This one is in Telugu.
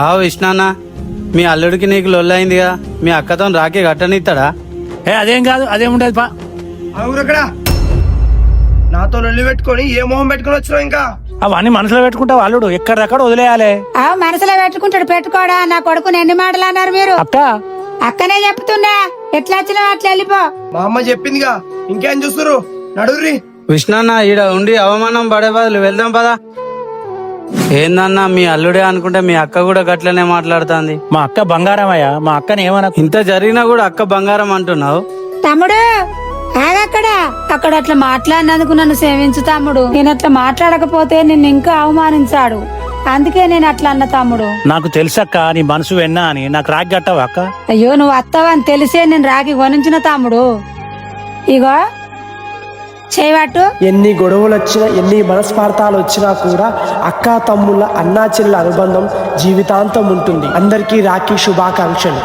ఆవు ఇష్నాన్న మీ అల్లుడికి నీకు లొల్లయిందిగా మీ అక్కతో రాఖీ కట్టనిస్తాడా? అదేం కాదు, అదేముంటది పా. అవురక్కడ నాతో లొల్లి పెట్టుకొని ఏ మొహం పెట్టుకొని వచ్చినావు ఇంకా? అవన్నీ మనసులో పెట్టుకుంటావు అల్లుడు, ఎక్కడెక్కడ వదిలేయాలి. మనసులో పెట్టుకుంటాడు, పెట్టుకోడా. నా కొడుకుని ఎన్ని మాటలు అన్నారు మీరు? అక్క అక్కనే చెప్తున్నా, ఎట్లా వచ్చినావు అట్లా వెళ్ళిపో. మా అమ్మ చెప్పిందిగా, ఇంకేం చూస్తురు? నడుర్రి. విష్ణన్న ఈడ ఉండి అవమానం పడే బదులు వెళ్దాం పదా. ఏందన్నా మీ అల్లుడే అనుకుంటే మీ అక్క కూడా గట్లనే మాట్లాడుతుంది. మా అక్క బంగారమయ్యా, మా అక్కని ఏమన్నా. ఇంత జరిగినా కూడా అక్క బంగారం అంటున్నావు. తమ్ముడు ఆగక్కడ, అక్కడ అట్లా మాట్లాడినందుకు నన్ను సేవించు తమ్ముడు. నేను అట్లా మాట్లాడకపోతే నిన్ను ఇంకా అవమానించాడు, అందుకే నేను అట్లా అన్న తమ్ముడు. నాకు తెలుసక్క నీ మనసు వెన్నా అని. నాకు రాగి కట్టవా అక్క? అయ్యో నువ్వు వస్తావని తెలిసే నేను రాగి కొనించిన తమ్ముడు. ఇగో చేయవాటు. ఎన్ని గొడవలు వచ్చినా, ఎన్ని మనస్పార్థాలు వచ్చినా కూడా అక్కా తమ్ముళ్ళ అన్నా చెల్లెల అనుబంధం జీవితాంతం ఉంటుంది. అందరికీ రాఖీ శుభాకాంక్షలు.